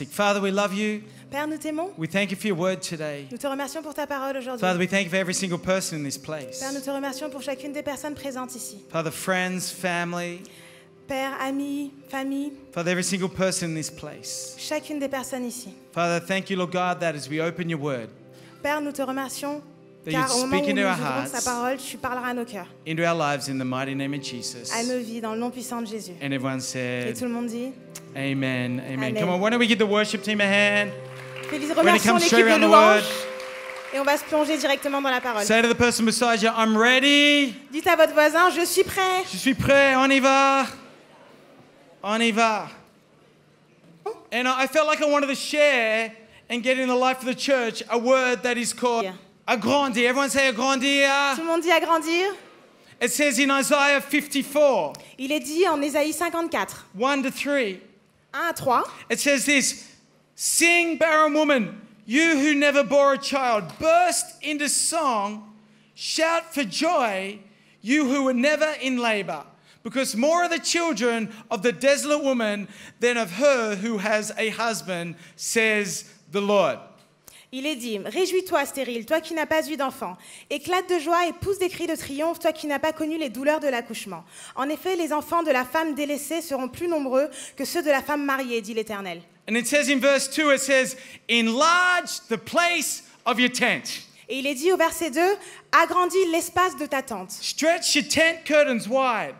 Father, we love you. Père, nous t'aimons. We thank you for your word today. Nous te remercions pour ta parole aujourd'hui. Father, we thank you for every single person in this place. Père, nous te remercions pour chacune des personnes présentes ici. Father, friends, family. Père, amis, famille. Father, every single person in this place. Chacune des personnes ici. Father, thank you, Lord God, that as we open your word, Père, nous te remercions that car you'd au moment speak où nous into our ouvrons ta hearts, parole, tu parleras à nos cœurs, into our lives in the mighty name of Jesus. à nos vies, dans le nom puissant de Jésus. And everyone Et said, tout le monde dit Amen, amen. Amen. Come on, why don't we give the worship team a hand? remercions come l'équipe straight de around the louange word. et on va se plonger directement dans la parole. Say to the person beside you, I'm ready. Dites à votre voisin, je suis prêt. Je suis prêt, on y va. On y va. And I felt like I wanted to share and get in the life of the church a word that is called agrandir. Everyone say agrandir. Tout le monde dit agrandir. It says in Isaiah 54, Il est dit en Ésaïe 54, 1 to 3. 1 à 3. It says this, sing, barren woman, you who never bore a child, burst into song, shout for joy, you who were never in labor, because more are the children of the desolate woman than of her who has a husband, says the Lord. Il est dit, réjouis-toi stérile, toi qui n'as pas eu d'enfant. Éclate de joie et pousse des cris de triomphe, toi qui n'as pas connu les douleurs de l'accouchement. En effet, les enfants de la femme délaissée seront plus nombreux que ceux de la femme mariée, dit l'Éternel. And it says in verse 2, it says, enlarge the place of your tent. Et il est dit au verset 2, agrandis l'espace de ta tente, Stretch your tent curtains wide.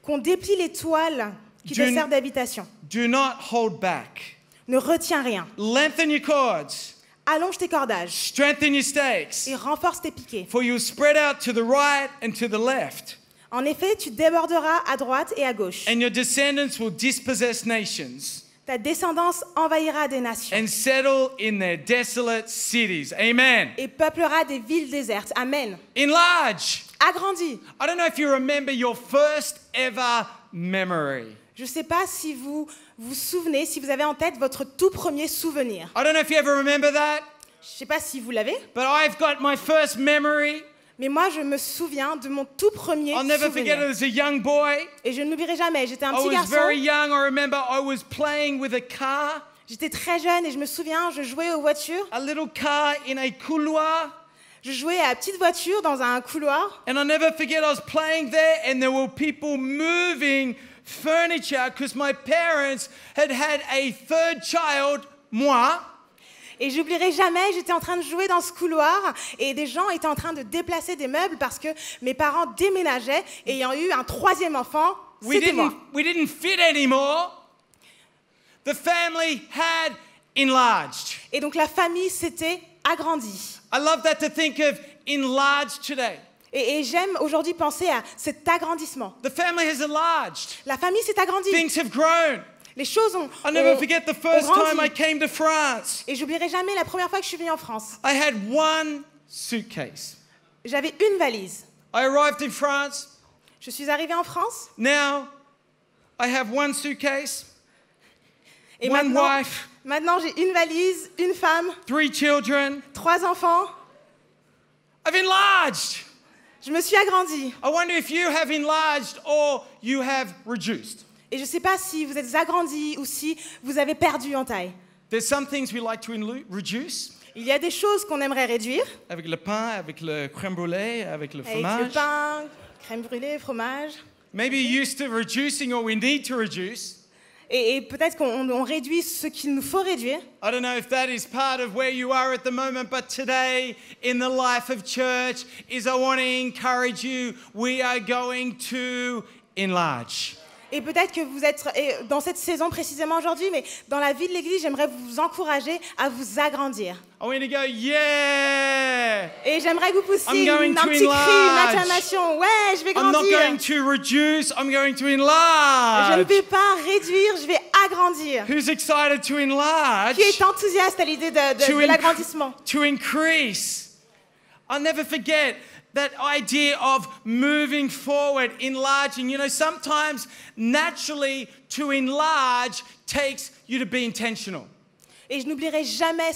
qu'on déplie les toiles qui te servent d'habitation. Do not hold back. Ne retiens rien. Lengthen your cords. Allonge tes cordages Strengthen your stakes. et renforce tes piquets. For you will spread out to the right and to the left. En effet, tu déborderas à droite et à gauche. And your descendants will dispossess nations Ta descendance envahira des nations and settle in their desolate cities. Amen. et peuplera des villes désertes. Amen. Enlarge. Agrandis. I don't know if you remember your first ever memory. Je ne sais pas si vous vous souvenez, si vous avez en tête votre tout premier souvenir. I don't know if you ever remember that, Je ne sais pas si vous l'avez, but I've got my first memory. mais moi je me souviens de mon tout premier I'll never forget it souvenir. as a young boy. Et je ne l'oublierai jamais. J'étais un I petit was very garçon, young. I remember I was playing with a car, j'étais très jeune et je me souviens, je jouais aux voitures. a little car in a couloir. Je jouais à la petite voiture dans un couloir. And I'll never forget I was playing there and there were people moving furniture because my parents had had a third child, moi. Et j'oublierai jamais, j'étais en train de jouer dans ce couloir et des gens étaient en train de déplacer des meubles parce que mes parents déménageaient et ayant eu un troisième enfant, c'était moi. We didn't fit anymore. The family had enlarged. Et donc la famille s'était agrandie. I love that to think of enlarged today. Et j'aime aujourd'hui penser à cet agrandissement. The family has enlarged. La famille s'est agrandie. Things have grown. Les choses ont, I'll never ont- forget the ont first time I grandi. came to France. Et j'oublierai jamais la première fois que je suis venue en France. I had one suitcase. J'avais une valise. I arrived in France. Je suis arrivée en France Now I have one suitcase, et one wife, maintenant j'ai une valise, une femme, 3 children. 3 enfants. I've enlarged. Je me suis agrandie. I wonder if you have enlarged or you have reduced. Et je ne sais pas si vous êtes agrandis ou si vous avez perdu en taille. There's some things we like to reduce. Il y a des choses qu'on aimerait réduire, Avec le pain, avec le crème brûlée, avec le avec fromage. le pain, crème brûlée, fromage. Maybe you're used to reducing or we need to reduce. Et peut-être qu'on réduit ce qu'il nous faut réduire. I don't know if that is part of where you are at the moment, but today in the life of church is I want to encourage you, we are going to enlarge. Et peut-être que vous êtes dans cette saison précisément aujourd'hui, mais dans la vie de l'Église, j'aimerais vous encourager à vous agrandir. I want you to go, yeah! Et j'aimerais que vous poussiez I'm going un to petit cri, une enlarge. acclamation. Ouais, je vais I'm not grandir. going to reduce, I'm going to Je ne enlarge. vais pas réduire, je vais agrandir. Who's excited to enlarge? Qui est enthousiaste à l'idée de l'agrandissement? To increase. I'll never forget that idea of moving forward, enlarging. You know, sometimes naturally to enlarge takes you to be intentional. Et je n'oublierai jamais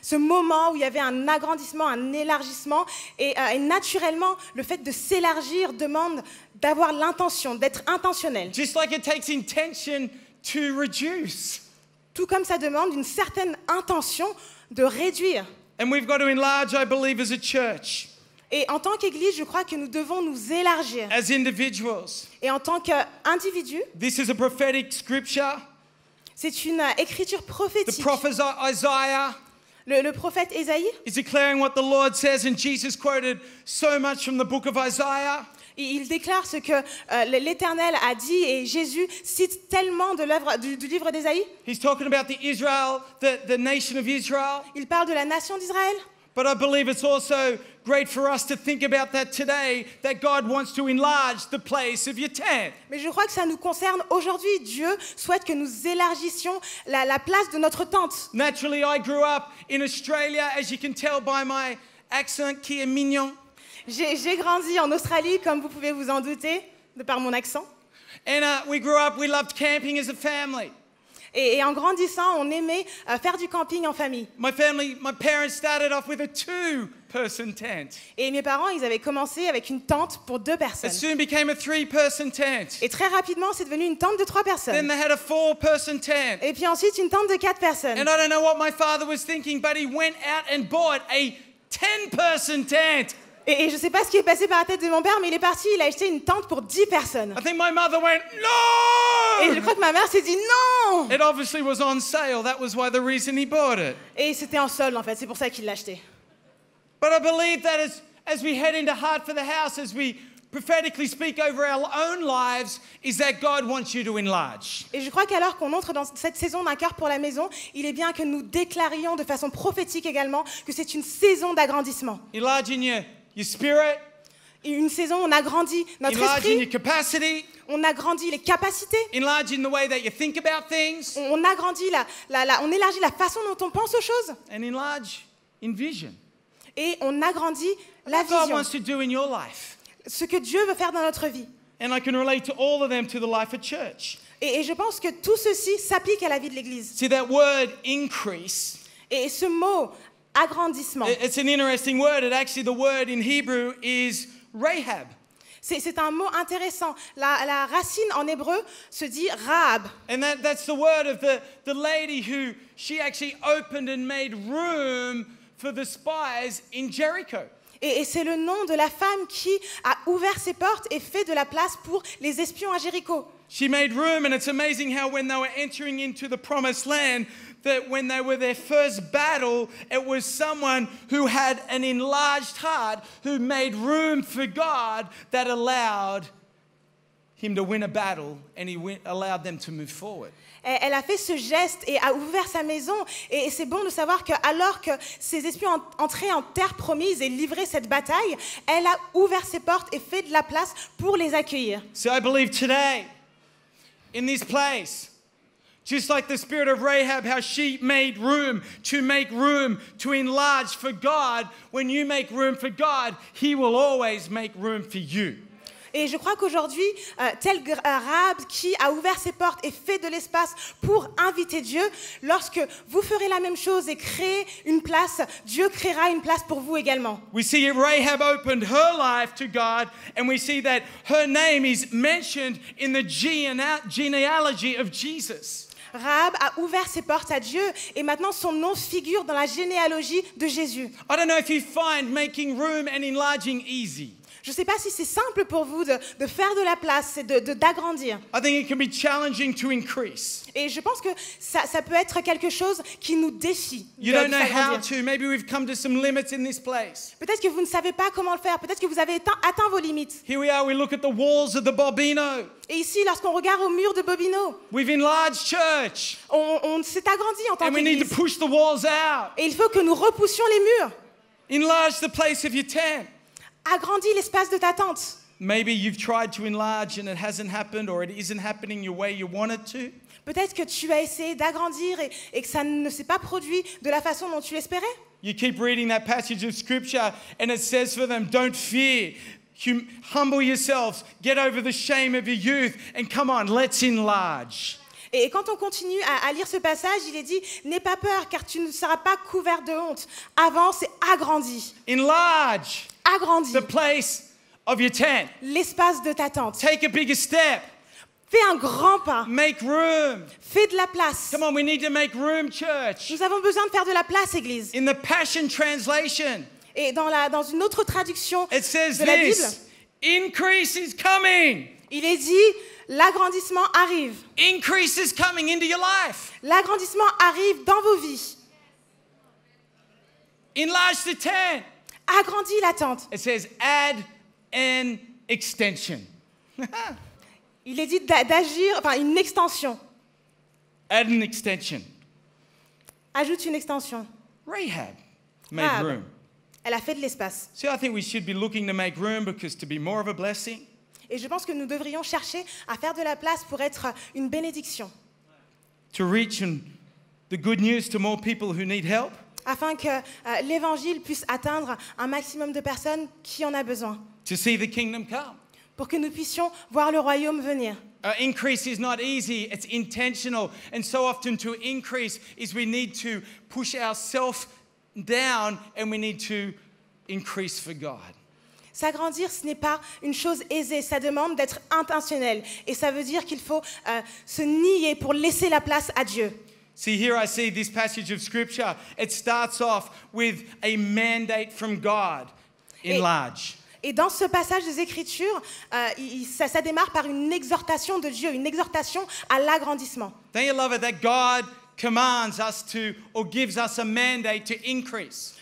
ce moment où il y avait un agrandissement, un élargissement. Et naturellement, le fait de s'élargir demande d'avoir l'intention, d'être intentionnel. Just like it takes intention to reduce. tout comme ça demande une certaine intention de réduire. And we've got to enlarge, I believe, as a church, Et en tant qu'Église, je crois que nous devons nous élargir. as individuals. Et en tant qu'individu, This is a prophetic scripture. c'est une écriture The prophétique. prophet Isaiah Le prophète Ésaïe, is declaring what the Lord says, and Jesus quoted so much from the book of Isaiah. il déclare ce que l'Éternel a dit et Jésus cite tellement de l'œuvre du livre d'Ésaïe. He's talking about the nation of Israel. Il parle de la nation d'Israël. But I believe it's also great for us to think about that today, that God wants to enlarge the place of your tent. Mais je crois que ça nous concerne aujourd'hui. Dieu souhaite que nous élargissions la place de notre tente. Naturally, I grew up in Australia, as you can tell by my accent, qui est mignon. J'ai grandi en Australie, comme vous pouvez vous en douter, de par mon accent. And we grew up, we loved camping as a family. Et en grandissant, on aimait faire du camping en famille. My parents started off with a 2-person tent. Et mes parents, ils avaient commencé avec une tente pour 2 It personnes. soon became a 3-person tent. Et très rapidement, c'est devenu une tente de 3 Then personnes. they had a 4-person tent. Et puis ensuite, une tente de 4 personnes. And I don't know what my father was thinking, but he went out and bought a 10-person tent. Et je ne sais pas ce qui est passé par la tête de mon père, mais il est parti, il a acheté une tente pour 10 personnes. I think my mother went, Et je no! crois que ma mère s'est dit non. It obviously was on sale. That was why the reason he bought it. Et c'était en solde en fait, c'est pour ça qu'il l'a acheté. But I believe that as we head into Heart for the House, as we prophetically speak over our own lives, is that God wants you to enlarge. Et je crois qu'alors qu'on entre dans cette saison d'un cœur pour la maison, il est bien que nous déclarions de façon prophétique également que c'est une saison d'agrandissement. Enlarging your spirit, Une saison où on agrandit notre enlarging your esprit, capacity, on agrandit les capacités, enlarging the way that you think about things, on agrandit on élargit la façon dont on pense aux choses and enlarge in vision. et on agrandit la What God vision, wants to do in your life. ce que Dieu veut faire dans notre vie. And I can relate to all of them to the life of church. Et je pense que tout ceci s'applique à la vie de l'Église. See, that word increase, Et ce mot agrandissement, it's an interesting word. It actually, the word in Hebrew is Rahab. c'est un mot intéressant. La racine en hébreu se dit Rahab. And that's the word of the lady who she actually opened and made room for the spies in Jericho. Et c'est le nom de la femme qui a ouvert ses portes et fait de la place pour les espions à Jéricho. She made room, and it's amazing how when they were entering into the promised land, that when they were their first battle, it was someone who had an enlarged heart, who made room for God, that allowed him to win a battle, and allowed them to move forward. Elle a fait ce geste et a ouvert sa maison. Et c'est bon de savoir qu'alors que ces espions entraient en terre promise et livraient cette bataille, elle a ouvert ses portes et fait de la place pour les accueillir. So I believe today, in this place, just like the spirit of Rahab, how she made room to enlarge for God, when you make room for God, He will always make room for you. Et je crois qu'aujourd'hui, tel Rahab qui a ouvert ses portes et fait de l'espace pour inviter Dieu, lorsque vous ferez la même chose et créez une place, Dieu créera une place pour vous également. We see Rahab opened her life to God, and we see that her name is mentioned in the genealogy of Jesus. Rahab a ouvert ses portes à Dieu et maintenant son nom figure dans la généalogie de Jésus. I don't know if you find making room and enlarging easy. Je ne sais pas si c'est simple pour vous de faire de la place et d'agrandir. I think it can be challenging to increase. Et je pense que ça peut être quelque chose qui nous défie. You don't know how to. Maybe we've come to some limits in this place. Peut-être que vous ne savez pas comment le faire. Peut-être que vous avez atteint vos limites. Here we are, we look at the walls of the Bobino. Et ici, lorsqu'on regarde au mur de Bobino, We've enlarged church. on s'est agrandi en tant And we need to qu'Église. push the walls out. Et il faut que nous repoussions les murs. Enlarge the place of your tent. Agrandis l'espace de ta tente. Maybe you've tried to enlarge and it hasn't happened, or it isn't happening your way you want it to. Peut-être que tu as essayé d'agrandir et que ça ne s'est pas produit de la façon dont tu l'espérais. You keep reading that passage of scripture and it says for them, don't fear, humble yourselves, get over the shame of your youth, and come on, let's enlarge. Et quand on continue à lire ce passage, il est dit « N'aie pas peur, car tu ne seras pas couvert de honte. Avance et agrandis. Enlarge Agrandis the place of your tent. l'espace de ta tente. Take a bigger step. Fais un grand pas. Make room. Fais de la place. Come on, we need to make room, church. Nous avons besoin de faire de la place, Église. In the Passion Translation, Et dans une autre traduction it says de la Bible, this: increase is coming. il est dit, l'agrandissement arrive. Increase is coming into your life. L'agrandissement arrive dans vos vies. Enlarge the tent. Agrandis la tente. It says add an extension. Il est dit d'agir, enfin une extension. Add an extension. Ajoute une extension. Rahab made Rahab. room. Elle a fait de l'espace. See, I think we should be looking to make room because to be more of a blessing, Et je pense que nous devrions chercher à faire de la place pour être une bénédiction, to reach the good news to more people who need help, afin que l'évangile puisse atteindre un maximum de personnes qui en a besoin, to see the kingdom come. pour que nous puissions voir le royaume venir. Increase is not easy, it's intentional. And so often to increase is we need to push ourselves down and we need to increase for God. S'agrandir, ce n'est pas une chose aisée, ça demande d'être intentionnel. Et ça veut dire qu'il faut se nier pour laisser la place à Dieu. See, here I see this passage of scripture. It starts off with a mandate from God. Enlarge. Et dans ce passage des Écritures, ça démarre par une exhortation de Dieu, une exhortation à l'agrandissement. Don't you love it that God commands us to, or gives us a mandate to increase?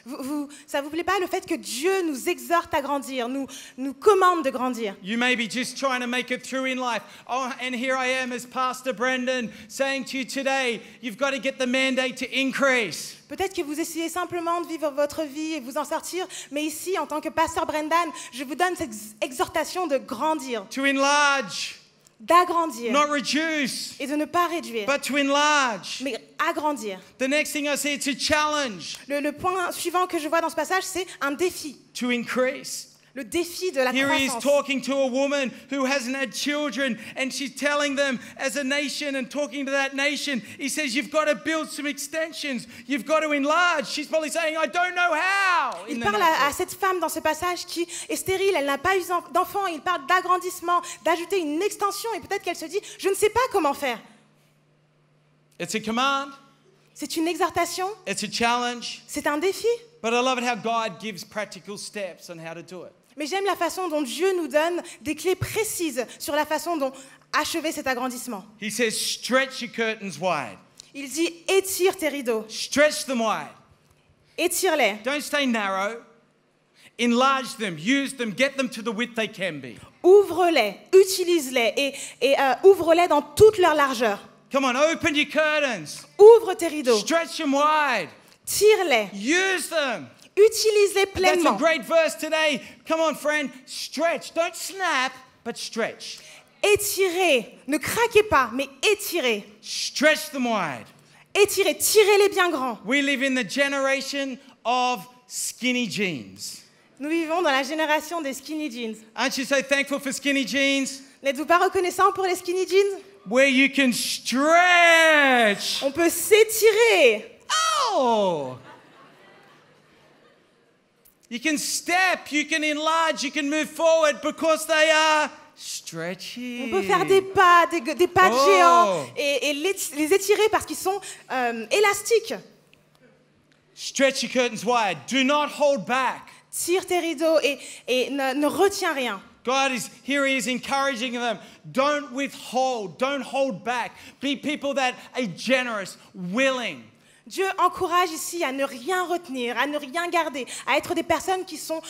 Ça vous plaît pas le fait que Dieu nous exhorte à grandir, nous commande de grandir? You may be just trying to make it through in life. Oh, and here I am as Pastor Brendan saying to you today, you've got to get the mandate to increase. Peut-être que vous essayez simplement de vivre votre vie et vous en sortir, mais ici, en tant que pasteur Brendan, je vous donne cette exhortation de grandir, To enlarge, d'agrandir not reduce, et de ne pas réduire, but to enlarge. mais agrandir. The next thing I see, it's a challenge Le point suivant que je vois dans ce passage, c'est un défi, to increase. le défi de la Here he is croissance. talking to a woman who hasn't had children, and she's telling them as a nation and talking to that nation, he says, you've got to build some extensions. You've got to enlarge. She's probably saying, I don't know how. Il parle à cette femme dans ce passage qui est stérile, elle n'a pas eu d'enfant, il parle d'agrandissement, d'ajouter une extension, et peut-être qu'elle se dit, je ne sais pas comment faire. It's a command. C'est une exhortation, It's a challenge. c'est un défi, But I love it how God gives practical steps on how to do it. mais j'aime la façon dont Dieu nous donne des clés précises sur la façon dont achever cet agrandissement. He says, stretch your curtains wide. Il dit, étire tes rideaux, Stretch them wide. étire-les, Don't stay narrow. Enlarge them. Use them. Get them to the width they can be. ouvre-les, utilise-les et ouvre-les dans toute leur largeur. Come on, open your curtains. Ouvre tes rideaux, Stretch them wide. tire-les, Use them. utilise-les That's a pleinement. great verse today. Come on, friend. Stretch. Don't snap, but stretch. Étirez, ne craquez pas, mais étirez. Stretch them wide. Étirez, tirez-les bien grands. We live in the generation of skinny jeans. Nous vivons dans la génération des skinny jeans. Aren't you so thankful for skinny jeans? N'êtes-vous pas reconnaissant pour les skinny jeans? Where you can stretch. On peut s'étirer. Oh! You can step, you can enlarge, you can move forward because they are stretchy. On peut faire des pas, des pas de Oh. géant et les étirer parce qu'ils sont élastiques. Stretch your curtains wide. Do not hold back. Tire tes rideaux et ne retiens rien. God is here, he is encouraging them. Don't withhold, don't hold back. Be people that are generous, willing. Dieu encourage ici à ne rien retenir, à ne rien garder, à être des personnes qui sont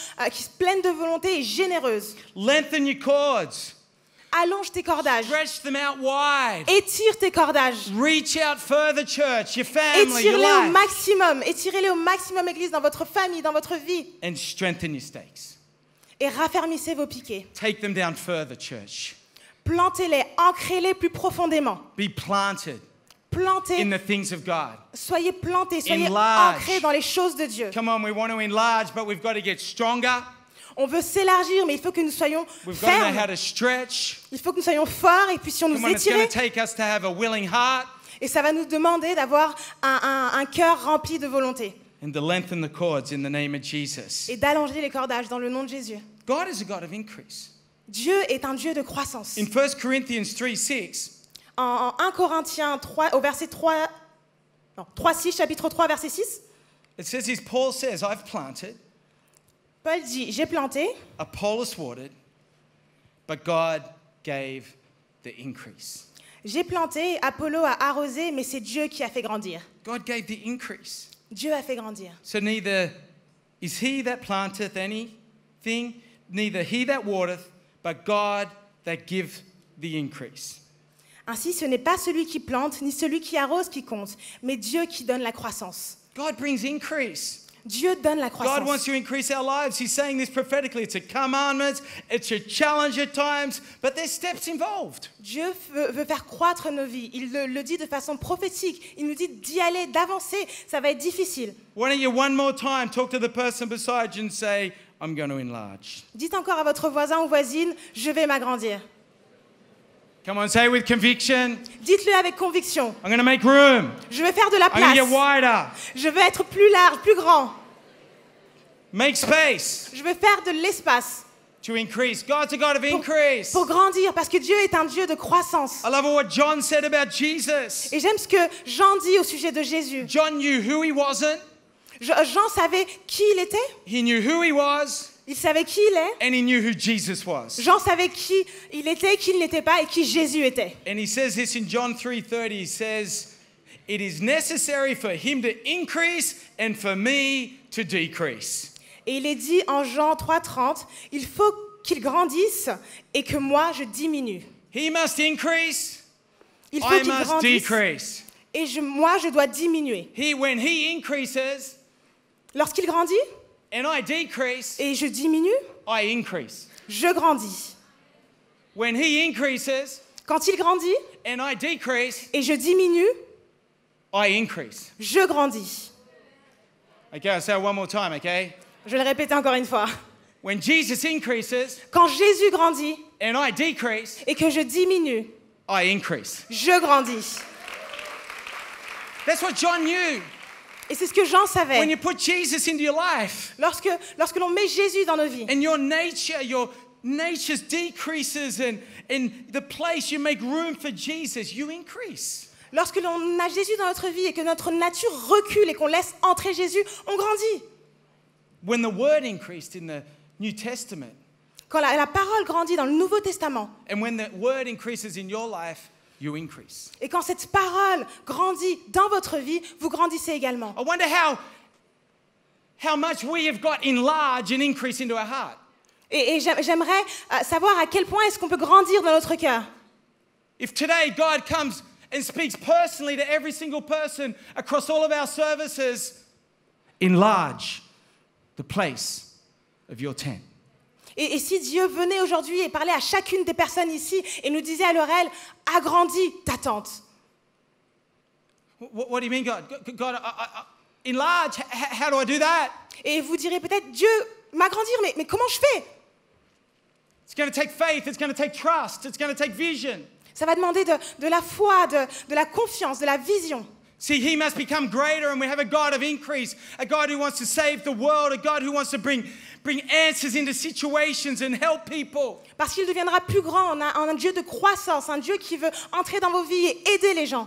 pleines de volonté et généreuses. Lengthen your cords. Allonge tes cordages. Stretch them out wide. Étire tes cordages. Reach out further, church, your family, your Étirez-les au life. maximum. Étirez-les au maximum, Église, dans votre famille, dans votre vie. And strengthen your stakes. Et raffermissez vos piquets. Take them down further, church. Plantez-les, ancrez-les plus profondément. Be planted Plantez, in the things of God. soyez plantés, soyez Enlarge. ancrés dans les choses de Dieu. Come on, we want to enlarge, but we've got to get stronger. On veut s'élargir, mais il faut que nous soyons We've got to know how fermes. to stretch. Il faut que nous soyons forts et puissions Come nous on, it's going étirer. to take us to have a willing heart Et ça va nous demander d'avoir un cœur rempli de volonté and to lengthen the cords in the name of Jesus. et d'allonger les cordages dans le nom de Jésus. God is a God of increase. Dieu est un Dieu de croissance. In 1 Corinthians 3:6, En 1 Corinthiens 3, au verset 3, non, 3:6, chapitre 3, verset 6, it says this, Paul says, I've planted, Paul dit, j'ai planté, Apollos watered, but God gave the increase. j'ai planté, Apollo a arrosé, mais c'est Dieu qui a fait grandir. God gave the increase. Dieu a fait grandir. So neither is he that planteth anything, neither he that watereth, but God that giveth the increase. Ainsi, ce n'est pas celui qui plante, ni celui qui arrose qui compte, mais Dieu qui donne la croissance. God brings increase. Dieu donne la God wants croissance. to increase our lives. He's saying this prophetically. It's a commandment, it's a challenge at times, but there's steps involved. Dieu veut faire croître nos vies. Il le dit de façon prophétique. Il nous dit d'y aller, d'avancer. Ça va être difficile. Why don't you one more time talk to the person beside you and say, I'm going to enlarge. Dites encore à votre voisin ou voisine, je vais m'agrandir. Come on, say it with conviction. Dites-le avec conviction. I'm going to make room. Je vais faire de la I'm going to get place. wider. Je veux être plus large, plus grand. Make space Je veux faire de l'espace to increase. God's a God of increase. pour grandir, parce que Dieu est un Dieu de croissance. I love what John said about Jesus. Et j'aime ce que Jean dit au sujet de Jésus. John knew who he wasn't. Jean savait qui il était, He knew who he was, il savait qui il est. and he knew who Jesus was. Jean savait qui il était, qui il n'était pas et qui Jésus était. And he says this in John 3:30. He says, "It is necessary for him to increase and for me to decrease." Et il est dit en Jean 3,30, il faut qu'il grandisse et que moi je diminue. He must increase, Il faut I qu'il must grandisse decrease. et moi je dois diminuer. When he increases Lorsqu'il grandit and I decrease, et je diminue, I increase. je grandis. When he increases Quand il grandit and I decrease, et je diminue, I increase. je grandis. Okay, I'll say it one more time, okay? Je vais le répéter encore une fois. When Jesus increases Quand Jésus grandit and I decrease, et que je diminue, I increase. je grandis. That's what John knew. Et c'est ce que Jean When savait. you put Jesus into your life Lorsque l'on met Jésus dans nos vies and your nature decreases and in the place you make room for Jesus, you increase. lorsque l'on a Jésus dans notre vie et que notre nature recule et qu'on laisse entrer Jésus, on grandit. When the word increased in the New Testament Quand la parole grandit dans le Nouveau Testament and when the word increases in your life, you increase. et quand cette parole grandit dans votre vie, vous grandissez également. I wonder how much we have got enlarge and increase into our heart. Et j'aimerais savoir à quel point est-ce qu'on peut grandir dans notre cœur. If today God comes and speaks personally to every single person across all of our services, enlarge the place of your tent. Et si Dieu venait aujourd'hui et parlait à chacune des personnes ici et nous disait à l'oreille, agrandis ta tente. What do you mean, God? God, enlarge? How do I do that? Et vous direz peut-être, Dieu, m'agrandir, mais comment je fais? It's going to take faith. It's going to take trust. It's going to take vision. Ça va demander de la foi, de la confiance, de la vision. See, he must become greater, and we have a God of increase, a God who wants to save the world, a God who wants to bring answers into situations and help people. Parce qu'il deviendra plus grand, on a un Dieu de croissance, un Dieu qui veut entrer dans vos vies et aider les gens.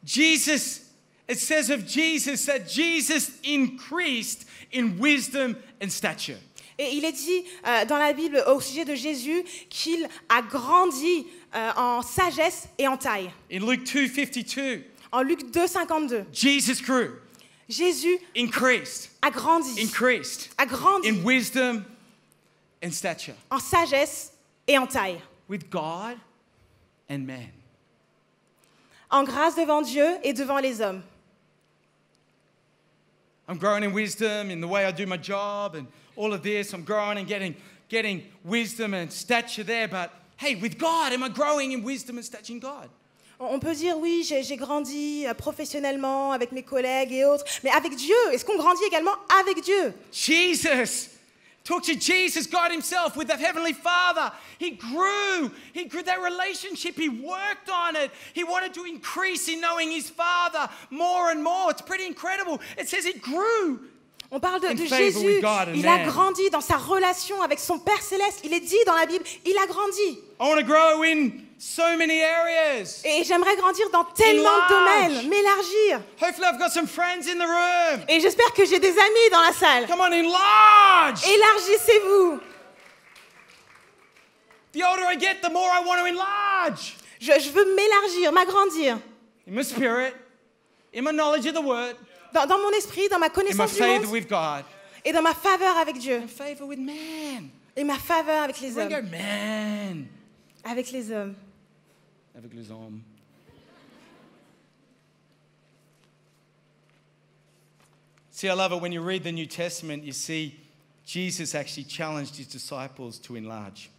Jesus, it says of Jesus that Jesus increased in wisdom and stature. Et il est dit dans la Bible au sujet de Jésus qu'il a grandi en sagesse et en taille. In Luke 2:52, En Luc 2,52, Jesus grew, Jésus increased, a grandi in wisdom and stature en sagesse et en taille, with God and man. en grâce devant Dieu et devant les hommes. I'm growing in wisdom in the way I do my job and all of this. I'm growing and getting wisdom and stature there. But hey, with God, am I growing in wisdom and stature in God? On peut dire, oui, j'ai grandi professionnellement avec mes collègues et autres, mais avec Dieu, est-ce qu'on grandit également avec Dieu? Jesus. Talk to Jesus, God himself, with the Heavenly Father. He grew that relationship. He worked on it. He wanted to increase in knowing his Father more and more. It's pretty incredible. It says he grew. On parle in de favor Jésus. with God and Il a man. grandi dans sa relation avec son Père Céleste. Il est dit dans la Bible, il a grandi. I want to grow in so many areas. Et j'aimerais grandir dans tellement de Enlarge. domaines, m'élargir. Hopefully I've got some friends in the room. Et j'espère que j'ai des amis dans la salle. Come on, enlarge. Élargissez-vous. The older I get, the more I want to enlarge. Je veux m'élargir, m'agrandir. In my spirit, in my knowledge of the word, Dans mon esprit, dans ma in my connaissance du favor monde with God, et dans ma faveur avec Dieu. in favor with man. Et ma faveur avec les We go, hommes. man. Avec les hommes. Avec les hommes. See, I love it when you read the New Testament, you see Jesus actually challenged his disciples to enlarge.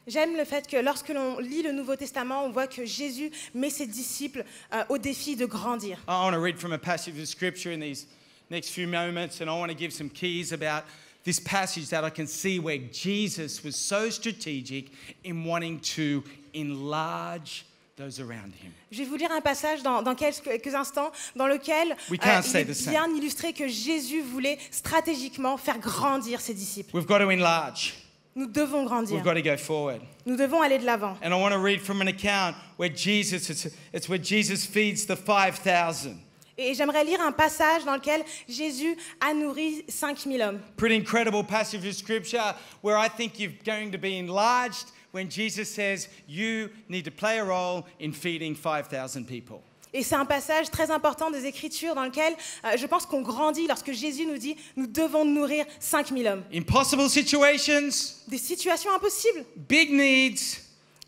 J'aime le fait que lorsque l'on lit le Nouveau Testament, on voit que Jésus met ses disciples au défi de grandir. I want to read from a passage of scripture in these next few moments, and I want to give some keys about this passage that I can see where Jesus was so strategic in wanting to enlarge those around him. Je vais vous lire un passage dans quelques instants dans lequel We can't il say est the same. bien illustré que Jésus voulait stratégiquement faire grandir ses disciples. We've got to enlarge. Nous devons grandir. We've got to go forward. Nous devons aller de l'avant. And I want to read from an account where it's where Jesus feeds the 5,000. Et j'aimerais lire un passage dans lequel Jésus a nourri 5000 hommes. Pretty incredible passage of scripture where I think you're going to be enlarged when Jesus says you need to play a role in feeding 5,000 people. Et c'est un passage très important des Écritures dans lequel je pense qu'on grandit lorsque Jésus nous dit nous devons nourrir 5000 hommes. Impossible situations, Des situations impossibles, big needs,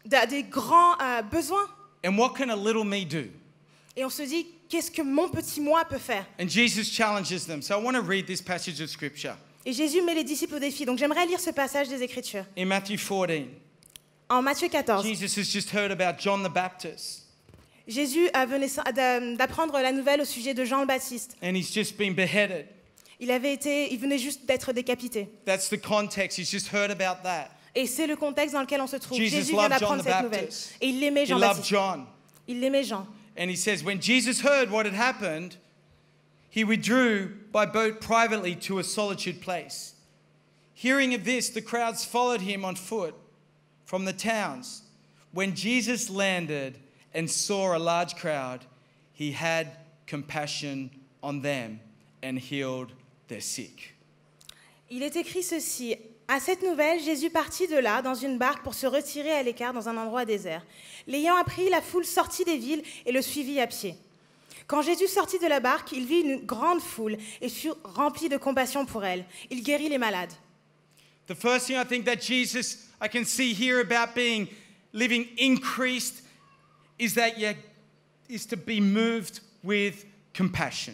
des grands besoins. and what can a little me do? Et on se dit qu'est-ce que mon petit moi peut faire? And Jesus challenges them. So I want to read this passage of scripture Et Jésus met les disciples au défi. Donc j'aimerais lire ce passage des Écritures. in Matthew 14. En Matthieu 14, Jesus has just heard about John the Baptist, Jésus venait d'apprendre la nouvelle au sujet de Jean le Baptiste. and he's just been beheaded. Il venait juste d'être décapité. That's the context. He's just heard about that. Et c'est le contexte dans lequel on se trouve. Jesus Jésus vient loved John d'apprendre the cette nouvelle. Baptist. Et il aimait He Jean loved Baptiste. John. Il aimait Jean. And he says, when Jesus heard what had happened, he withdrew by boat privately to a solitude place. Hearing of this, the crowds followed him on foot from the towns. When Jesus landed and saw a large crowd, he had compassion on them and healed their sick. Il est écrit ceci. À cette nouvelle, Jésus partit de là dans une barque pour se retirer à l'écart dans un endroit désert. L'ayant appris, la foule sortit des villes et le suivit à pied. Quand Jésus sortit de la barque, il vit une grande foule et fut rempli de compassion pour elle. Il guérit les malades. The first thing I think that I can see here about living increased is to be moved with compassion.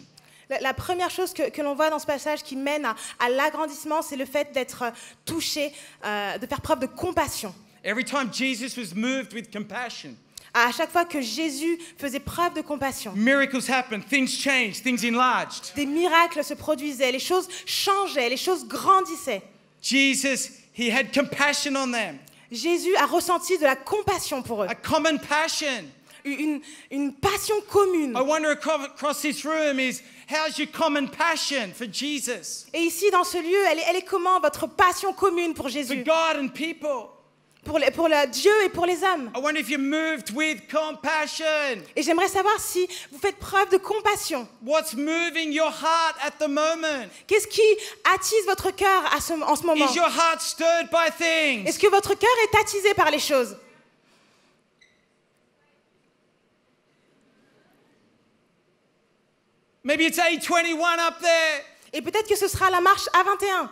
La première chose que l'on voit dans ce passage qui mène à l'agrandissement, c'est le fait d'être touché, de faire preuve de compassion. Every time Jesus was moved with compassion, À chaque fois que Jésus faisait preuve de compassion, miracles happened, things changed, things enlarged. des miracles se produisaient, les choses changeaient, les choses grandissaient. Jesus, he had compassion on them, Jésus a ressenti de la compassion pour eux, a common passion. une passion commune. I wonder across this room is, how's your common passion for Jesus, Et ici, dans ce lieu, elle est comment votre passion commune pour for Jésus, God and people? pour Dieu et pour les hommes? I wonder if you're moved with compassion. Et j'aimerais savoir si vous faites preuve de compassion. What's moving your heart at the moment? Qu'est-ce qui attise votre cœur en ce moment? Is your heart stirred by things? Est-ce que votre cœur est attisé par les choses? Maybe it's A21 up there. Et peut-être que ce sera la marche A21.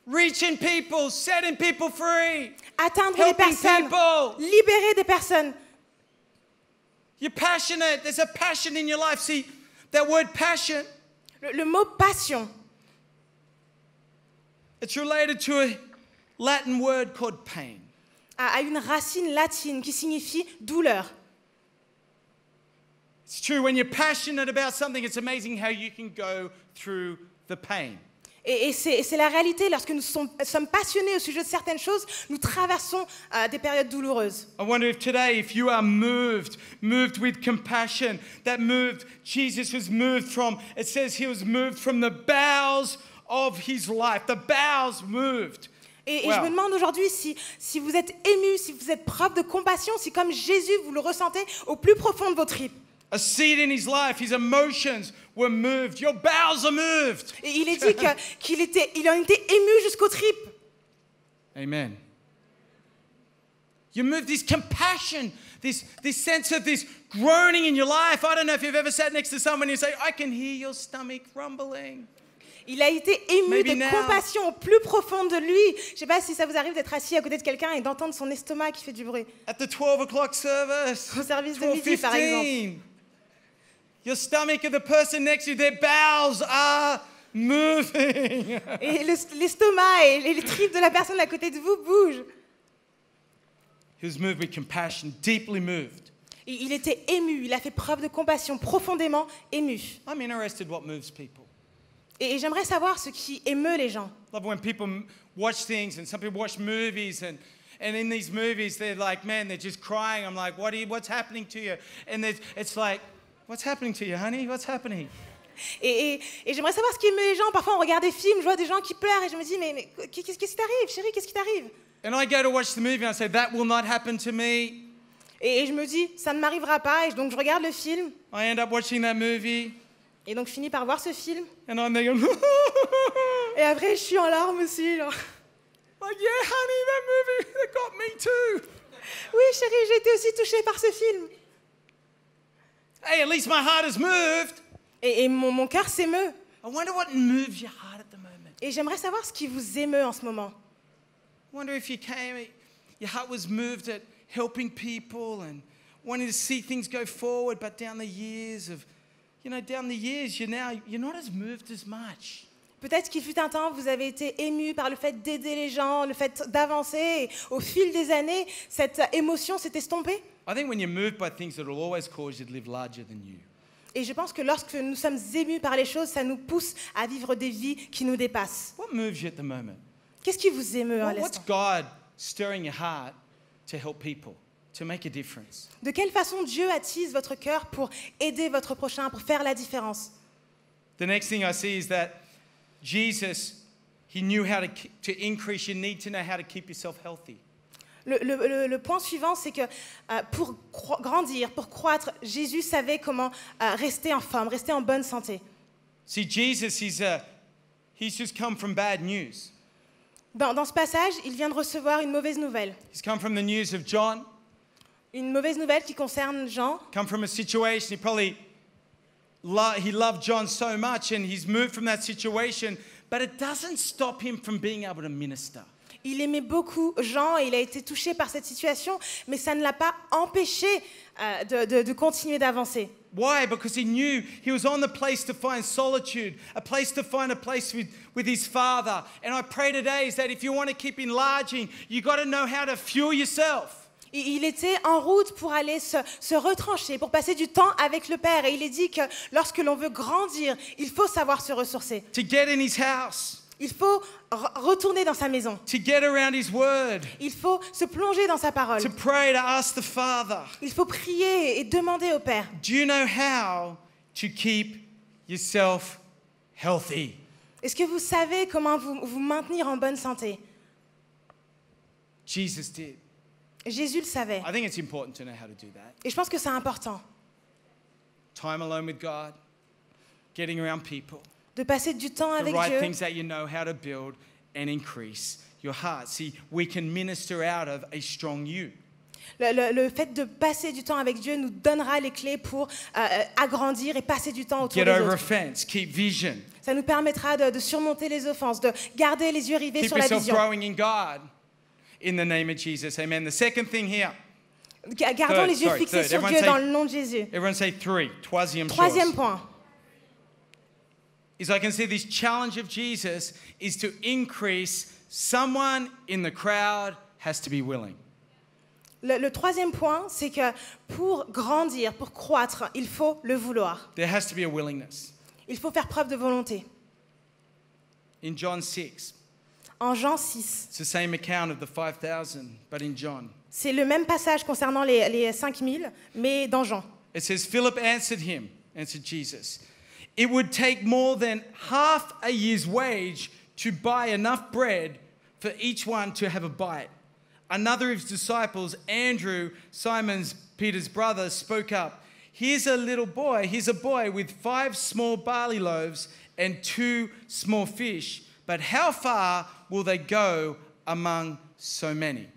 Reaching people, setting people free, Atteindre les helping personnes, people. libérer des personnes. You're passionate. There's a passion in your life. See, that word passion, Le mot passion, it's related to a Latin word called pain. a une racine latine qui signifie douleur. It's true, when you're passionate about something, it's amazing how you can go through the pain. Et c'est la réalité, lorsque nous sommes passionnés au sujet de certaines choses, nous traversons des périodes douloureuses. I wonder if today, if you are moved with compassion, Jesus was moved from, it says he was moved from the bowels of his life. The bowels moved. Et Wow. je me demande aujourd'hui si vous êtes ému, si vous êtes preuve de compassion, si comme Jésus, vous le ressentez au plus profond de vos tripes. A seed in his life, his emotions were moved. Your bowels are moved. Et il est dit qu'il en était ému jusqu'aux tripes. Amen. You move this compassion, this sense of this groaning in your life. I don't know if you've ever sat next to someone and you say, I can hear your stomach rumbling. Il a été ému Maybe de now. compassion au plus profond de lui. Je ne sais pas si ça vous arrive d'être assis à côté de quelqu'un et d'entendre son estomac qui fait du bruit. At the 12 o'clock service, Au service de midi, par exemple. 12:15, your stomach of the person next to you, their bowels are moving. Et l'estomac et les tripes de la personne à côté de vous bougent. He was moved with compassion, deeply moved. Et il était ému, il a fait preuve de compassion, profondément ému. I'm interested what moves people. Et j'aimerais savoir ce qui émeut les gens. I love when people watch things, and some people watch movies, and in these movies they're like, man, they're just crying. I'm like, what's happening to you? And it's like, what's happening to you, honey? What's happening? Et j'aimerais savoir ce qui émeut les gens. Parfois, on regarde des films, je vois des gens qui pleurent et je me dis, mais qu'est-ce qui t'arrive, chérie, qu'est-ce qui t'arrive? And I go to watch the movie and I say, that will not happen to me. Et je me dis, ça ne m'arrivera pas. Et donc, je regarde le film. I end up watching that movie, Et donc, je finis par voir ce film. and I'm thinking, Et après, je suis en larmes aussi. Genre. like, yeah, honey, that movie, that got me too. Oui, chérie, j'ai été aussi touchée par ce film. Hey, at least my heart is moved. Et mon cœur s'émeut. I wonder what moves your heart at the moment. Et j'aimerais savoir ce qui vous émeut en ce moment. I wonder if you came, your heart was moved at helping people and wanting to see things go forward, but down the years, you're not as moved as much. Peut-être qu'il fut un temps, vous avez été ému par le fait d'aider les gens, le fait d'avancer. Et au fil des années, cette émotion s'est estompée. I think when you're moved by things, it will always cause you to live larger than you. Et je pense que lorsque nous sommes émus par les choses, ça nous pousse à vivre des vies qui nous dépassent. What moves you at the moment? Qu'est-ce qui vous émeut à What's l'instant? God stirring your heart to help people, to make a difference? De quelle façon Dieu attise votre cœur pour aider votre prochain, pour faire la différence? The next thing I see is that Jesus, he knew how to increase. You need to know how to keep yourself healthy. Le point suivant, c'est que pour grandir, pour croître, Jésus savait comment rester en forme, rester en bonne santé. See, Jesus, he's just come from bad news. Dans ce passage, il vient de recevoir une mauvaise nouvelle. He's come from the news of John, Une mauvaise nouvelle qui concerne Jean. come from a situation. He loved John so much and he's moved from that situation, but it doesn't stop him from being able to minister. Il aimait beaucoup Jean et il a été touché par cette situation, mais ça ne l'a pas empêché de continuer d'avancer. Why? Because he knew he was on the place to find solitude, a place with his Father. And I pray today is that if you want to keep enlarging, you got to know how to fuel yourself. Il était en route pour aller se retrancher, pour passer du temps avec le Père. Et il est dit que lorsque l'on veut grandir, il faut savoir se ressourcer. To get in his house, Il faut retourner dans sa maison. to get around his word, Il faut se plonger dans sa parole. to pray, to ask the Father. Il faut prier et demander au Père. Do you know how to keep yourself healthy? Est-ce que vous savez comment vous maintenir en bonne santé? Jesus did. Jésus le savait. I think it's important to know how to do that. Et je pense que c'est important Time alone with God, getting around people, de passer du temps the avec right Dieu. things that you know how to build and increase your heart. See, we can minister out of a strong you. Le fait de passer du temps avec Dieu nous donnera les clés pour agrandir et passer du temps autour Get des over autres. offense, keep vision, Ça nous permettra de surmonter les offenses, de garder les yeux rivés keep sur la yourself vision. growing in God. In the name of Jesus, amen. The second thing here, Gardons les yeux fixés third. sur Everyone Dieu say- dans le nom de Jésus. everyone say three, troisième Troisième chose, point, is I can see this challenge of Jesus is to increase. Someone in the crowd has to be willing. le troisième point, c'est que pour grandir, pour croître, il faut le vouloir. There has to be a willingness. Il faut faire preuve de volonté. In John 6, En Jean 6, it's the same account of the 5,000, but in John. c'est le même passage concernant les 5000, mais dans Jean. It says, Philip answered Jesus, it would take more than half a year's wage to buy enough bread for each one to have a bite. Another of his disciples, Andrew, Peter's brother, spoke up. Here's a boy with 5 small barley loaves and 2 small fish. But how far will they go among so many?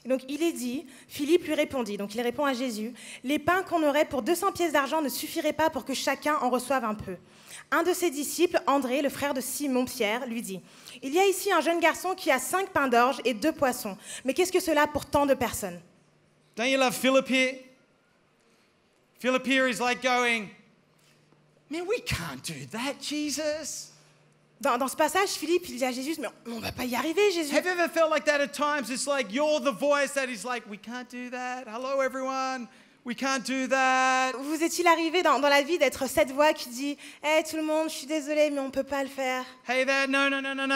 Et donc il est dit, Philippe lui répondit, donc il répond à Jésus, les pains qu'on aurait pour 200 pièces d'argent ne suffiraient pas pour que chacun en reçoive un peu. Un de ses disciples, André, le frère de Simon-Pierre, lui dit, il y a ici un jeune garçon qui a 5 pains d'orge et 2 poissons. Mais qu'est-ce que cela pour tant de personnes? Don't you love Philip here? Philip here is like going, man, we can't do that, Jesus. Dans ce passage, Philippe, il dit à Jésus, mais on ne va pas y arriver, Jésus. Have you ever felt like that at times? It's like you're the voice that is like, we can't do that. Hello, everyone. We can't do that. Vous est-il arrivé dans la vie d'être cette voix qui dit, hey, tout le monde, je suis désolé, mais on ne peut pas le faire. Hey there, no.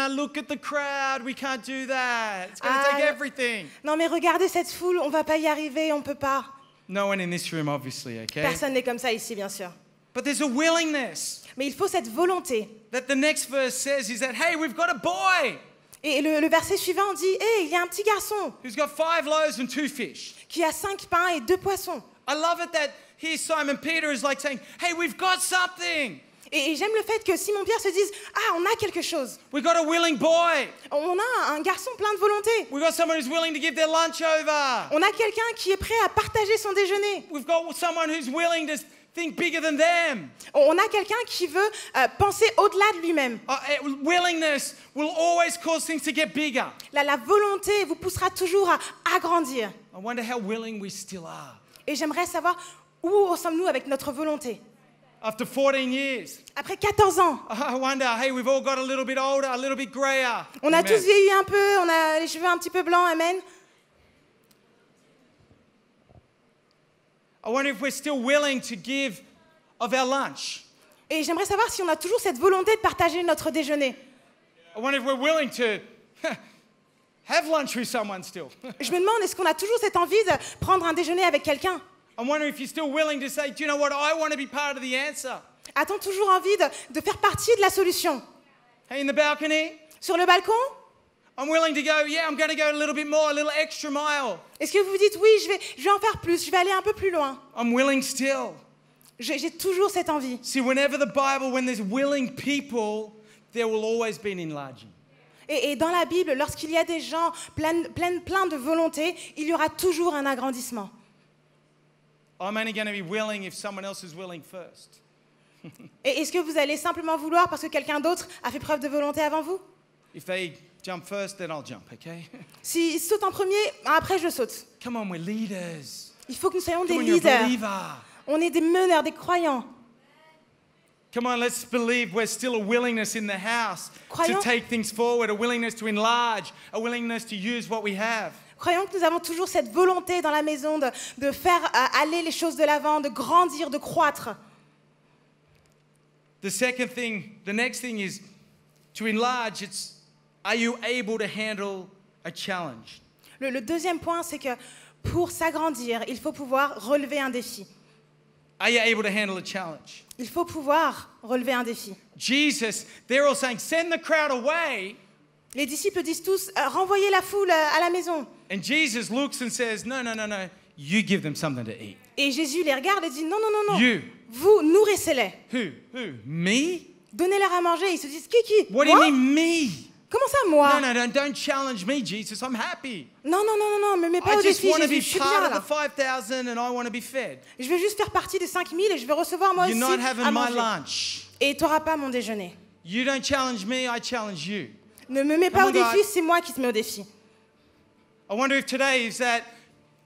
Look at the crowd. We can't do that. It's going to take everything. Non, mais regardez cette foule, on ne va pas y arriver, on ne peut pas. No one in this room, obviously, okay? Personne n'est comme ça ici, bien sûr. But there's a willingness. Mais il faut cette volonté. That the next verse says is that, hey, we've got a boy. Et le verset suivant dit, hey, il y a un petit garçon Who's got 5 loaves and 2 fish. qui a 5 pains et 2 poissons. I love it that here Simon Peter is like saying, hey, we've got something. Et j'aime le fait que Simon-Pierre se dise, ah, on a quelque chose. We've got a willing boy. On a un garçon plein de volonté. We've got someone who's willing to give their lunch over. On a quelqu'un qui est prêt à partager son déjeuner. We've got someone who's willing to think bigger than them. On a quelqu'un qui veut penser au-delà de lui-même. Willingness will always cause things to get bigger. La volonté vous poussera toujours à agrandir. I wonder how willing we still are. Et j'aimerais savoir où en sommes-nous avec notre volonté. After 14 years. Après 14 ans. I wonder, hey, we've all got a little bit older, a little bit grayer. On a tous vieilli un peu, on a les cheveux un petit peu blancs, amen. I wonder if we're still willing to give of our lunch. Et j'aimerais savoir si on a toujours cette volonté de partager notre déjeuner. I wonder if we're willing to have lunch with someone still. Je me demande, est-ce qu'on a toujours cette envie de prendre un déjeuner avec quelqu'un? I wonder if you're still willing to say, do you know what, I want to be part of the answer. A-t-on toujours envie de faire partie de la solution? Hey, in the balcony, Sur le balcon? I'm willing to go, yeah, I'm going to go a little bit more, a little extra mile. Est-ce que vous vous dites, oui, je vais en faire plus, je vais aller un peu plus loin? I'm willing still. J'ai toujours cette envie. See, whenever the Bible, when there's willing people, there will always be an enlarging. Et dans la Bible, lorsqu'il y a des gens pleins de volonté, il y aura toujours un agrandissement. I'm only going to be willing if someone else is willing first. Et est-ce que vous allez simplement vouloir parce que quelqu'un d'autre a fait preuve de volonté avant vous? If they jump first, then I'll jump, okay? S'ils sautent en premier, après je saute. Come on, we're leaders. Il faut que nous soyons des Come on, you're a leaders. believer. On est des meneurs, des croyants. Come on, let's believe there's still a willingness in the house Croyons- to take things forward, a willingness to enlarge, a willingness to use what we have. Croyons que nous avons toujours cette volonté dans la maison de faire aller les choses de l'avant, de grandir, de croître. The next thing is to enlarge, are you able to handle a challenge? Le deuxième point, c'est que pour s'agrandir, il faut pouvoir relever un défi. Are you able to handle a challenge? Il faut pouvoir relever un défi. Jesus, they're all saying, send the crowd away. Les disciples disent tous, renvoyez la foule à la maison. And Jesus looks and says, no, you give them something to eat. Et Jésus les regarde et dit, non. You. Vous, nourrissez-les. Who? Me? Donnez-leur à manger. Ils se disent, qui? What do you Moi? mean, me? Comment ça, moi? No, don't challenge me, Jesus. I'm happy. Non, me mets pas I au just défi, want to Jésus, be je suis part bien of là. the 5,000 and I want to be fed. Je vais juste faire partie des 5000 et je vais recevoir moi You're aussi not having à my manger. lunch. Et tu n'auras pas mon déjeuner. You don't challenge me, I challenge you. Ne me mets Come pas on, au défi, God. c'est moi qui te mets au défi. I wonder if today is that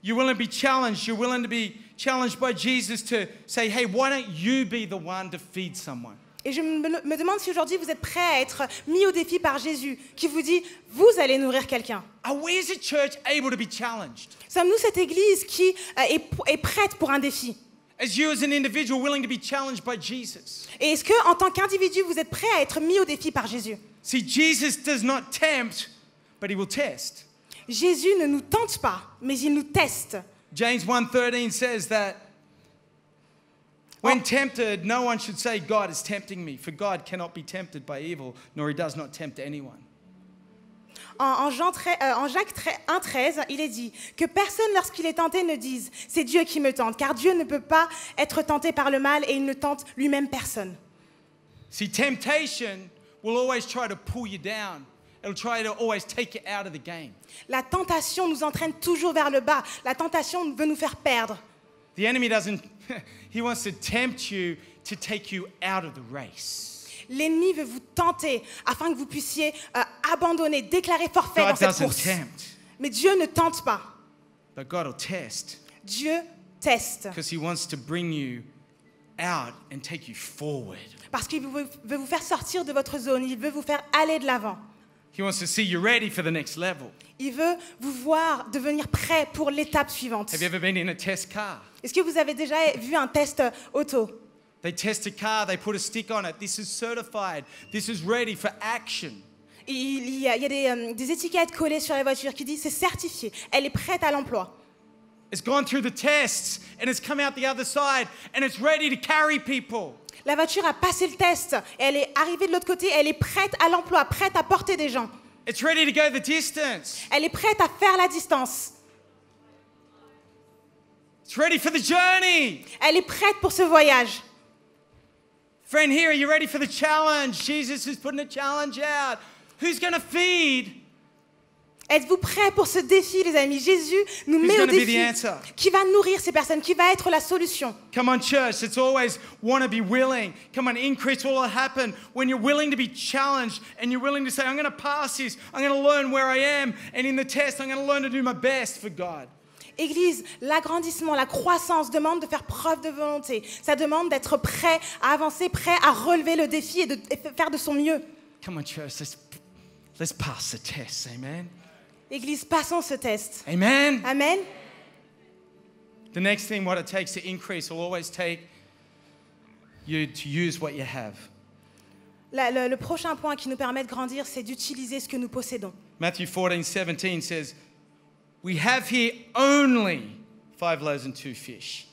you're willing to be challenged. You're willing to be challenged by Jesus to say, hey, why don't you be the one to feed someone? Et je me demande si aujourd'hui vous êtes prêts à être mis au défi par Jésus, qui vous dit, vous allez nourrir quelqu'un. Are we as a church able to be challenged? Sommes-nous cette église qui est prête pour un défi? As you as an individual willing to be challenged by Jesus? Et est-ce que, en tant qu'individu, vous êtes prêts à être mis au défi par Jésus? See, Jesus does not tempt, but he will test. Jésus ne nous tente pas, mais il nous teste. James 1:13 says that When tempted, no one should say, God is tempting me, for God cannot be tempted by evil, nor he does not tempt anyone. En Jacques 1,13, il est dit que personne, lorsqu'il est tenté, ne dise « c'est Dieu qui me tente », car Dieu ne peut pas être tenté par le mal et il ne tente lui-même personne. See, temptation will always try to pull you down. It'll try to always take you out of the game. La tentation nous entraîne toujours vers le bas. La tentation veut nous faire perdre. The enemy doesn't, he wants to tempt you to take you out of the race. L'ennemi veut vous tenter afin que vous puissiez abandonner, déclarer forfait dans God cette doesn't course. tempt, Mais Dieu ne tente pas. but God will test Dieu teste. because he wants to bring you out and take you forward. Parce qu'il veut vous faire sortir de votre zone. Il veut vous faire aller de l'avant. He wants to see you ready for the next level. Il veut vous voir devenir prêt pour l'étape suivante. Have you ever been in a test car? Est-ce que vous avez déjà vu un test auto? They test a car, they put a stick on it. This is certified. This is ready for action. Il y a des étiquettes collées sur la voiture qui disent c'est certifié, elle est prête à l'emploi. It's gone through the tests and it's come out the other side and it's ready to carry people. La voiture a passé le test, et elle est arrivée de l'autre côté, elle est prête à l'emploi, prête à porter des gens. It's ready to go the distance. Elle est prête à faire la distance. It's ready for the journey. Elle est prête pour ce voyage. Friend, here, are you ready for the challenge? Jesus is putting a challenge out. Who's going to feed? Êtes-vous prêts pour ce défi, les amis? Jésus nous Who's met au gonna be the défi. answer? Qui va nourrir ces personnes? Qui va être la solution? Come on, church. It's always want to be willing. Come on, increase will happen when you're willing to be challenged and you're willing to say, I'm going to pass this. I'm going to learn where I am. And in the test, I'm going to learn to do my best for God. Église, l'agrandissement, la croissance demande de faire preuve de volonté. Ça demande d'être prêt à avancer, prêt à relever le défi et de faire de son mieux. Come on, church. Let's pass the test. Amen. Église, passons ce test. Amen. Amen. The next thing, what it takes to increase, will always take you to use what you have. Le prochain point qui nous permet de grandir, c'est d'utiliser ce que nous possédons. Matthew 14:17 says, we have here only 5 loaves and 2 fish.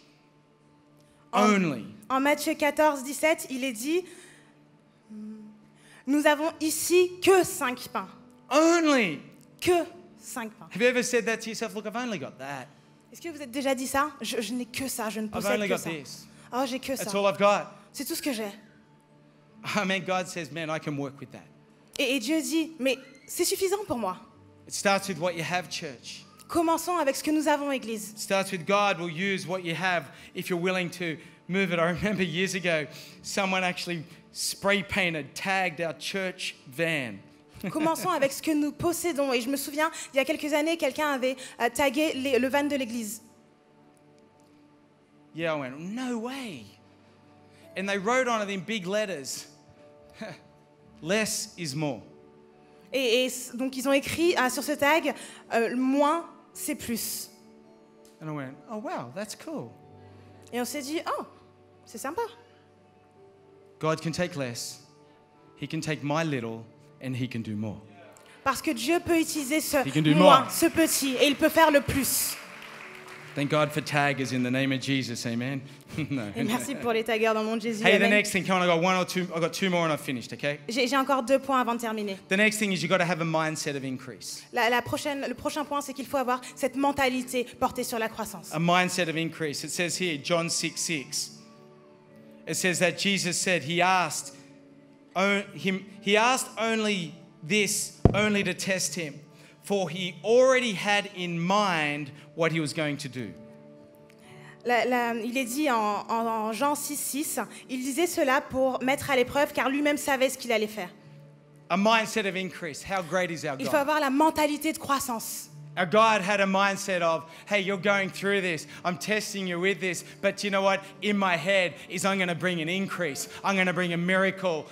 Only. En Matthieu 14, 17, il est dit, nous avons ici que 5 pains. Only. Que 5 pains. Have you ever said that to yourself? Look, I've only got that. Est-ce que vous êtes déjà dit ça? Je n'ai que ça, je ne I've possède only que got ça. this. Oh, j'ai que That's ça. all I've got. C'est tout ce que j'ai. I mean, God says, man, I can work with that. Et Dieu dit, mais c'est suffisant pour moi. It starts with what you have, church. Commençons avec ce que nous avons, Église. It starts with God will use what you have if you're willing to move it. I remember years ago, someone actually spray painted, tagged our church van. Commençons avec ce que nous possédons. Et je me souviens, il y a quelques années, quelqu'un avait tagué le van de l'église. Yeah, I went, no way. And they wrote on it in big letters, less is more. Et donc, ils ont écrit sur ce tag, moins, c'est plus. And I went, oh, wow, that's cool. Et on s'est dit, oh, c'est sympa. God can take less. He can take my little, and he can do more. Parce que Dieu peut utiliser ce He can do moins, more. ce petit, et il peut faire le plus. Thank God for taggers in the name of Jesus, amen. No. Et merci pour les taggeurs dans le nom de Jésus. Hey, the Amen. next thing, come on, I got 2 more and I've finished, okay? J'ai encore 2 points avant de terminer. The next thing is you've got to have a mindset of increase. Le prochain point, c'est qu'il faut avoir cette mentalité portée sur la croissance. A mindset of increase. It says here, John 6:6. It says that Jesus said he asked only this, only to test him, for he already had in mind what he was going to do. Il est dit en Jean 6,6, il disait cela pour mettre à l'épreuve, car lui-même savait ce qu'il allait faire. A mindset of increase. How great is our Il faut God? avoir la mentalité de croissance. Our God had a mindset of, hey, you're going through this. I'm testing you with this. But you know what? In my head is I'm going to bring an increase. I'm going to bring a miracle.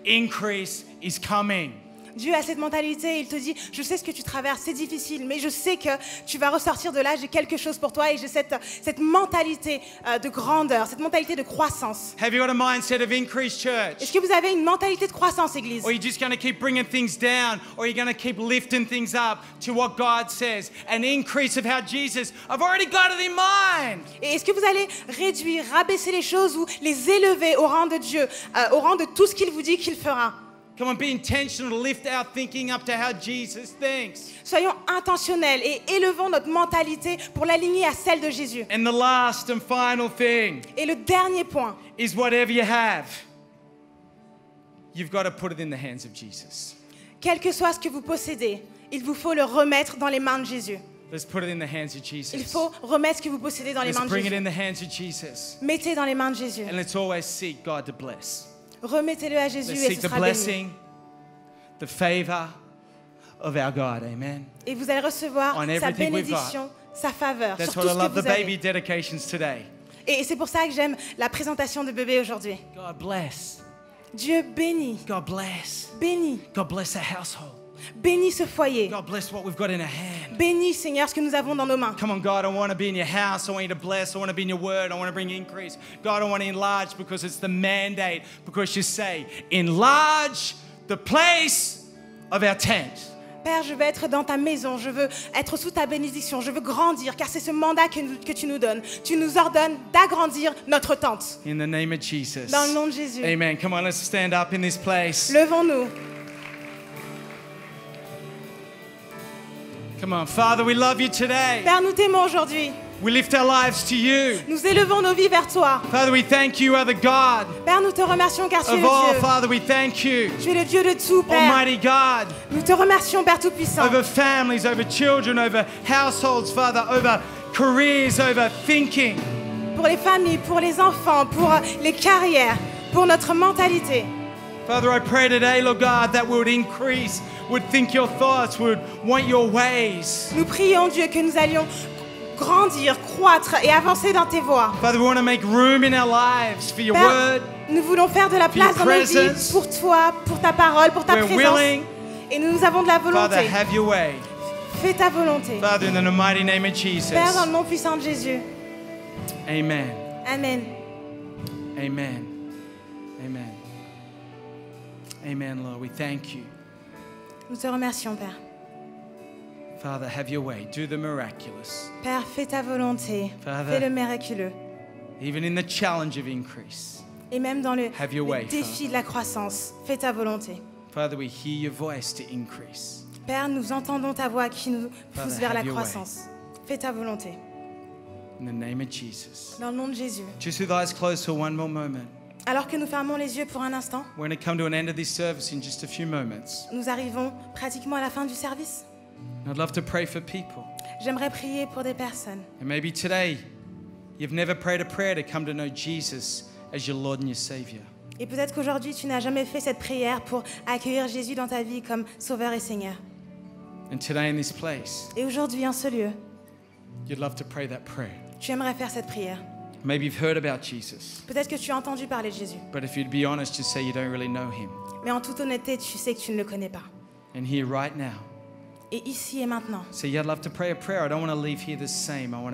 Increase is coming. Dieu a cette mentalité, il te dit, je sais ce que tu traverses, c'est difficile, mais je sais que tu vas ressortir de là, j'ai quelque chose pour toi et j'ai cette mentalité de grandeur, cette mentalité de croissance. Have you got a mindset of increase, church? Est-ce que vous avez une mentalité de croissance, Église? Or are you just going to keep bringing things down? Or are you going to keep lifting things up to what God says? An increase of how Jesus, I've already got it in mind. Et est-ce que vous allez réduire, rabaisser les choses ou les élever au rang de Dieu, au rang de tout ce qu'il vous dit qu'il fera? Come on, be intentional to lift our thinking up to how Jesus thinks. Soyons intentionnels et élevons notre mentalité pour l'aligner à celle de Jésus. And the last and final thing Et le dernier point, is whatever you have, you've got to put it in the hands of Jesus. quel que soit ce que vous possédez, il vous faut le remettre dans les mains de Jésus. Let's put it in the hands of Il Jesus. faut remettre ce que vous possédez dans les Let's mains de bring it Jésus. in the hands of Jesus. Mettez dans les mains de Jésus. And let's always seek God to bless. Remettez-le à Jésus Let's et seek ce the sera béni. blessing, the favor of our God. Amen. Et vous allez recevoir On sa everything we've bénédiction, sa faveur That's sur what tout I ce love que the vous avez. baby dedications today. Et c'est pour ça que j'aime la présentation de bébé aujourd'hui. God bless. Dieu bénit, God bless. bénit, God bless the household. bénit ce foyer. God bless what we've got in our hand. Bénis, Seigneur, ce que nous avons dans nos mains. Come on, God, I want to be in your house. I want you to bless. I want to be in your word. I want to bring increase. God, I want to enlarge because it's the mandate. Because you say, enlarge the place of our tent. Père, je veux être dans ta maison, je veux être sous ta bénédiction, je veux grandir, car c'est ce mandat que tu nous donnes. Tu nous ordonnes d'agrandir notre tente. In the name of Jesus. Dans le nom de Jésus. Amen. Come on, let's stand up in this place. Levons-nous. Come on, Father, we love you today. Père, nous t'aimons aujourd'hui. We lift our lives to you. Nous élevons nos vies vers toi. Father, we thank you, other God Père, nous te remercions car tu es of le all. Dieu. Father, we thank you, Tu es le Dieu de tout, Père. Almighty God, Nous te remercions, Père Tout-Puissant. over families, over children, over households, Father, over careers, over thinking. Pour les familles, pour les enfants, pour les carrières, pour notre mentalité. Father, I pray today, Lord God, that we would increase, would think your thoughts, would want your ways. Nous prions, Dieu, que nous allions grandir, croître et avancer dans tes voies. Father, we want to make room in our lives for your Père, word. nous voulons faire de la For your place dans nos vies presence. pour toi, pour ta parole, pour ta We're présence. willing. Et nous avons de la Father, volonté. have your way. Fais ta volonté. Father, in the mighty name of Jesus. Père, dans le nom puissant de Jésus. Amen. Amen. Amen. Amen. Amen, Lord. We thank you. Nous te remercions, Père. Father, have your way. Do the miraculous. Père, fais ta volonté. Father. Fais le miraculeux. Even in the challenge of increase. Et même dans le Have your way, défi de la croissance, fais ta volonté. Father, we hear your voice to increase. Père, nous entendons ta voix qui nous Father, pousse vers la have your way. croissance. Fais ta volonté. In the name of Jesus. Dans le nom de Jésus. Just with eyes closed for one more moment. Alors que nous fermons les yeux pour un instant, We're going to come to an end of this service in just a few moments. nous arrivons pratiquement à la fin du service. I'd love to pray for people. J'aimerais prier pour des personnes. And maybe today you've never prayed a prayer to come to know Jesus as your Lord and your Savior. Et peut-être qu'aujourd'hui, tu n'as jamais fait cette prière pour accueillir Jésus dans ta vie comme Sauveur et Seigneur. And today in this place, Et aujourd'hui, en ce lieu, you'd love to pray that prayer. tu aimerais faire cette prière. Maybe you've heard about Jesus, Peut-être que tu as entendu parler de Jésus. but if you'd be honest, just say you don't really know him. Mais en toute honnêteté, tu sais que tu ne le connais pas. And here right now, Et ici et maintenant, say, yeah, I'd love to pray a prayer. I don't want to leave here the same. I want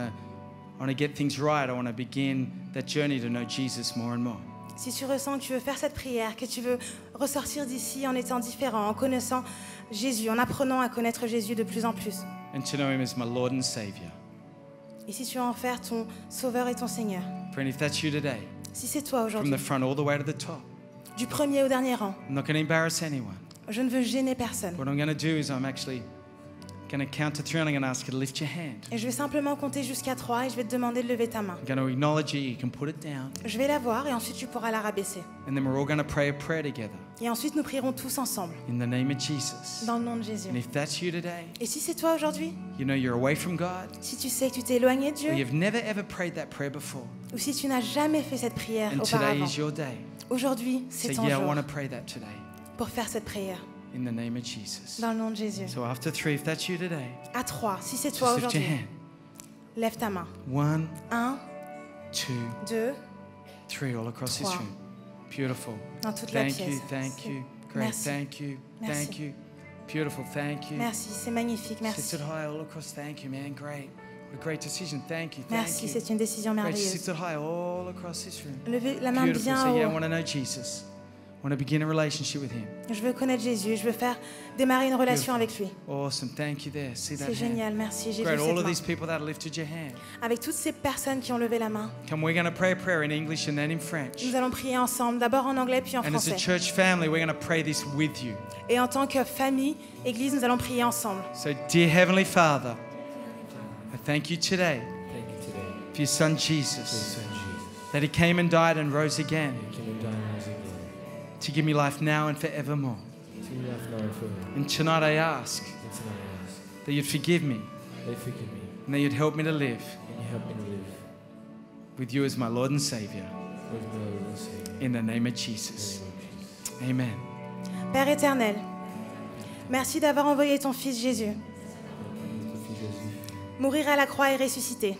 to get things right. I want to begin that journey to know Jesus more and more. si tu ressens que tu veux faire cette prière, que tu veux ressortir d'ici en étant différent, en connaissant Jésus, en apprenant à connaître Jésus de plus en plus. And to know him as my Lord and Savior. Et si tu veux en faire ton Sauveur et ton Seigneur, Friend, if that's you today, si c'est toi from aujourd'hui, the front all the way to the top, du premier au dernier rang, I'm not going to embarrass anyone. je ne veux gêner personne. What I'm going to do is I'm actually going to count to 3 and I'm going to ask you to lift your hand. Et je vais simplement compter jusqu'à 3 et je vais te demander de lever ta main. I'm going to acknowledge you. You can put it down. Je vais la voir et ensuite tu pourras la rabaisser. And then we're all going to pray a prayer together Et ensuite nous prierons tous ensemble, in the name of Jesus. dans le nom de Jésus. And if that's you today, Et si c'est toi aujourd'hui, you know you're away from God, si tu sais que tu t'es éloigné de or Dieu, you've never ever prayed that prayer before, ou si tu n'as jamais fait cette prière and today auparavant, is your day, aujourd'hui say, c'est ton yeah, I jour want to pray that today pour faire cette prière, in the name of Jesus. dans le nom de Jésus. So after 3, if that's you today, À 3, si c'est toi just lift your aujourd'hui, hand. lève ta main. 1, 1, 2, 2, 3, all across this 3. room. Beautiful. dans toute la Thank pièce. you, thank you. Great, Merci. thank you, Merci. thank you, Beautiful, thank you. Merci, c'est magnifique, merci. Sits it high all across, thank you, man. Great. What a great decision. Thank you, Merci, thank you. c'est une décision Great, merveilleuse. sits it high all across this room. Levez la main Beautiful. bien So yeah, I haut. want to know Jesus. I want to begin a relationship with him. Je veux connaître Jésus, je veux faire démarrer une relation avec lui. Awesome, thank you there. See that C'est hand? génial, merci. J'ai vu Great, all cette of main. these people that lifted your hand. Avec toutes ces personnes qui ont levé la main, Come, we're going to pray a prayer in English and then in French. nous allons prier ensemble, d'abord en anglais puis en And as a français. church family, we're going to pray this with you. Et en tant que famille, Église, nous allons prier ensemble. So, dear Heavenly Father, I thank you today Thank you today for your Son for your Jesus, son Jesus. that he came and died and rose again He came and died and rose again. to give me life now and forevermore. To you life now and forever. And tonight I ask And tonight I ask that you'd forgive me that you forgive me and that you'd help me to live and you help me to live with you as my Lord and Savior. with my Lord and Savior. In the name of In Jesus. the name of Jesus. Amen. Père éternel, merci d'avoir envoyé ton Fils Jésus Ton fils Jésus, mourir à la croix et ressusciter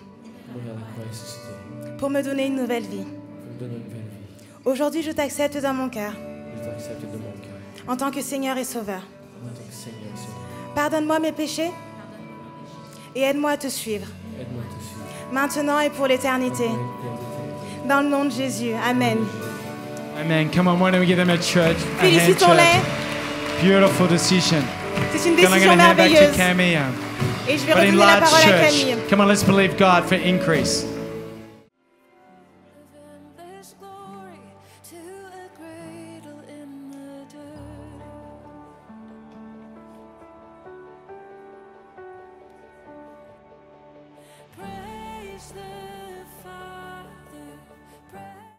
mourir à la croix et ressusciter pour me donner une nouvelle vie. pour me donner une nouvelle vie. Aujourd'hui, je t'accepte dans mon cœur Je t'accepte de mon cœur en tant que Seigneur et Sauveur. en tant que Seigneur et Sauveur. Pardonne-moi mes péchés et aide-moi à te suivre, Aide-moi à te suivre. maintenant et pour l'éternité. Dans le nom de Jésus. Amen. Amen. Come on, why don't we give them a church? A hand, Félicitons-les. church. Beautiful decision. C'est une Come on, I'm décision going to hand back to merveilleuse. Camille. Et je vais But in redonner la large parole à church, Camille. come on, let's believe God for increase.